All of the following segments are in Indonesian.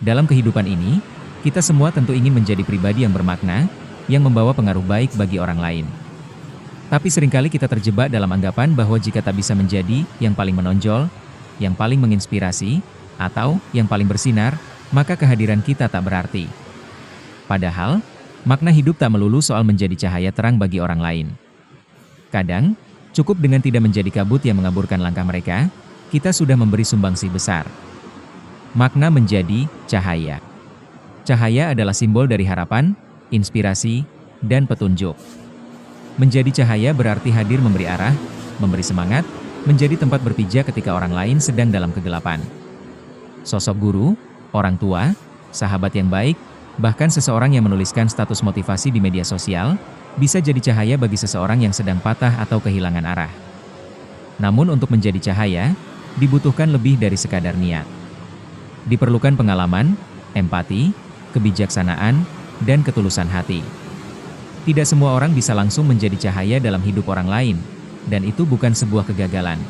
Dalam kehidupan ini, kita semua tentu ingin menjadi pribadi yang bermakna, yang membawa pengaruh baik bagi orang lain. Tapi seringkali kita terjebak dalam anggapan bahwa jika tak bisa menjadi yang paling menonjol, yang paling menginspirasi, atau yang paling bersinar, maka kehadiran kita tak berarti. Padahal, makna hidup tak melulu soal menjadi cahaya terang bagi orang lain. Kadang, cukup dengan tidak menjadi kabut yang mengaburkan langkah mereka, kita sudah memberi sumbangsih besar. Makna menjadi cahaya. Cahaya adalah simbol dari harapan, inspirasi, dan petunjuk. Menjadi cahaya berarti hadir memberi arah, memberi semangat, menjadi tempat berpijak ketika orang lain sedang dalam kegelapan. Sosok guru, orang tua, sahabat yang baik, bahkan seseorang yang menuliskan status motivasi di media sosial, bisa jadi cahaya bagi seseorang yang sedang patah atau kehilangan arah. Namun untuk menjadi cahaya, dibutuhkan lebih dari sekadar niat. Diperlukan pengalaman, empati, kebijaksanaan, dan ketulusan hati. Tidak semua orang bisa langsung menjadi cahaya dalam hidup orang lain, dan itu bukan sebuah kegagalan.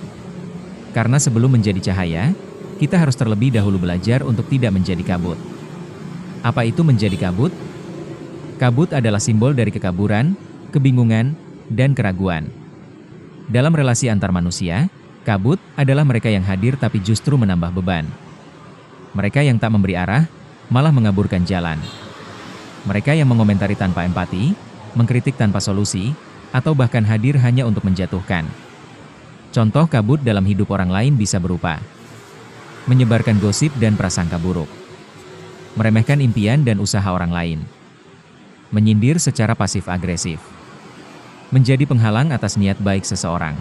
Karena sebelum menjadi cahaya, kita harus terlebih dahulu belajar untuk tidak menjadi kabut. Apa itu menjadi kabut? Kabut adalah simbol dari kekaburan, kebingungan, dan keraguan. Dalam relasi antar manusia, kabut adalah mereka yang hadir tapi justru menambah beban. Mereka yang tak memberi arah, malah mengaburkan jalan. Mereka yang mengomentari tanpa empati, mengkritik tanpa solusi, atau bahkan hadir hanya untuk menjatuhkan. Contoh kabut dalam hidup orang lain bisa berupa menyebarkan gosip dan prasangka buruk, meremehkan impian dan usaha orang lain, menyindir secara pasif-agresif, menjadi penghalang atas niat baik seseorang,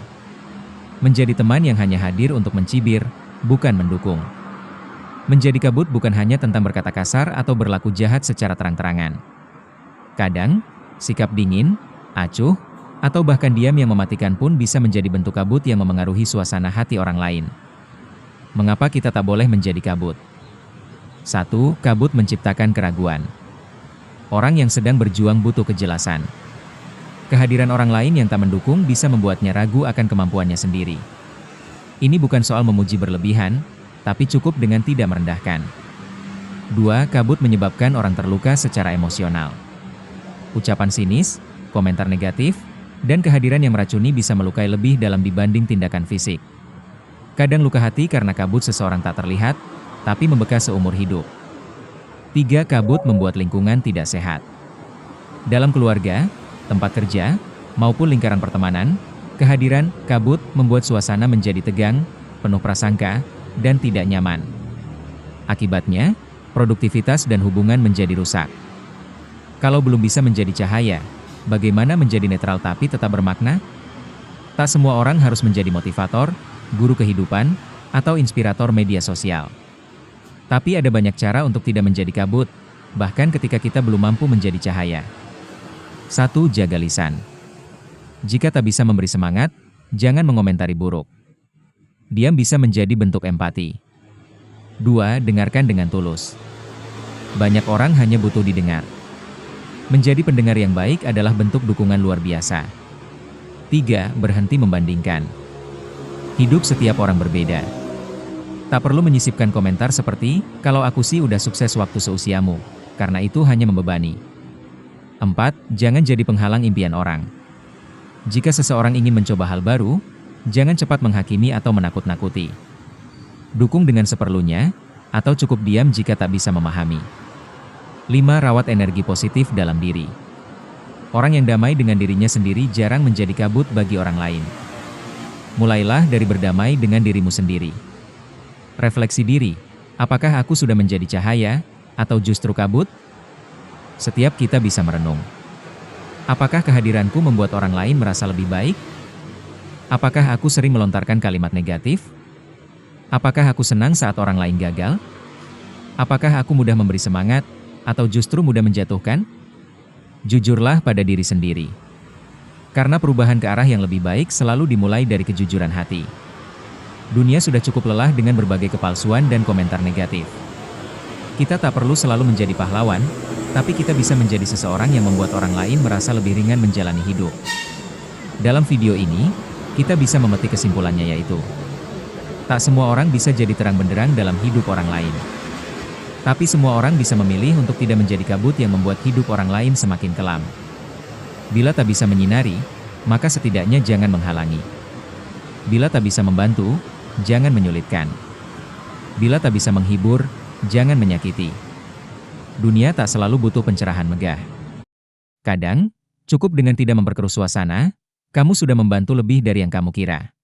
menjadi teman yang hanya hadir untuk mencibir, bukan mendukung. Menjadi kabut bukan hanya tentang berkata kasar atau berlaku jahat secara terang-terangan. Kadang, sikap dingin, acuh, atau bahkan diam yang mematikan pun bisa menjadi bentuk kabut yang memengaruhi suasana hati orang lain. Mengapa kita tak boleh menjadi kabut? 1. Kabut menciptakan keraguan. Orang yang sedang berjuang butuh kejelasan. Kehadiran orang lain yang tak mendukung bisa membuatnya ragu akan kemampuannya sendiri. Ini bukan soal memuji berlebihan, tapi cukup dengan tidak merendahkan. 2. Kabut menyebabkan orang terluka secara emosional. Ucapan sinis, komentar negatif, dan kehadiran yang meracuni bisa melukai lebih dalam dibanding tindakan fisik. Kadang luka hati karena kabut seseorang tak terlihat, tapi membekas seumur hidup. 3. Kabut membuat lingkungan tidak sehat. Dalam keluarga, tempat kerja, maupun lingkaran pertemanan, kehadiran kabut membuat suasana menjadi tegang, penuh prasangka, dan tidak nyaman. Akibatnya, produktivitas dan hubungan menjadi rusak. Kalau belum bisa menjadi cahaya, bagaimana menjadi netral tapi tetap bermakna? Tak semua orang harus menjadi motivator, guru kehidupan, atau inspirator media sosial. Tapi ada banyak cara untuk tidak menjadi kabut, bahkan ketika kita belum mampu menjadi cahaya. 1. Jaga lisan. Jika tak bisa memberi semangat, jangan mengomentari buruk. Diam bisa menjadi bentuk empati. 2. Dengarkan dengan tulus. Banyak orang hanya butuh didengar. Menjadi pendengar yang baik adalah bentuk dukungan luar biasa. 3. Berhenti membandingkan. Hidup setiap orang berbeda. Tak perlu menyisipkan komentar seperti, "Kalau aku sih udah sukses waktu seusiamu," karena itu hanya membebani. 4. Jangan jadi penghalang impian orang. Jika seseorang ingin mencoba hal baru, jangan cepat menghakimi atau menakut-nakuti. Dukung dengan seperlunya, atau cukup diam jika tak bisa memahami. 5. Rawat energi positif dalam diri. Orang yang damai dengan dirinya sendiri jarang menjadi kabut bagi orang lain. Mulailah dari berdamai dengan dirimu sendiri. Refleksi diri, apakah aku sudah menjadi cahaya, atau justru kabut? Setiap kita bisa merenung. Apakah kehadiranku membuat orang lain merasa lebih baik? Apakah aku sering melontarkan kalimat negatif? Apakah aku senang saat orang lain gagal? Apakah aku mudah memberi semangat, atau justru mudah menjatuhkan? Jujurlah pada diri sendiri. Karena perubahan ke arah yang lebih baik selalu dimulai dari kejujuran hati. Dunia sudah cukup lelah dengan berbagai kepalsuan dan komentar negatif. Kita tak perlu selalu menjadi pahlawan, tapi kita bisa menjadi seseorang yang membuat orang lain merasa lebih ringan menjalani hidup. Dalam video ini, kita bisa memetik kesimpulannya yaitu, tak semua orang bisa jadi terang benderang dalam hidup orang lain. Tapi semua orang bisa memilih untuk tidak menjadi kabut yang membuat hidup orang lain semakin kelam. Bila tak bisa menyinari, maka setidaknya jangan menghalangi. Bila tak bisa membantu, jangan menyulitkan. Bila tak bisa menghibur, jangan menyakiti. Dunia tak selalu butuh pencerahan megah. Kadang, cukup dengan tidak memperkeruh suasana, kamu sudah membantu lebih dari yang kamu kira.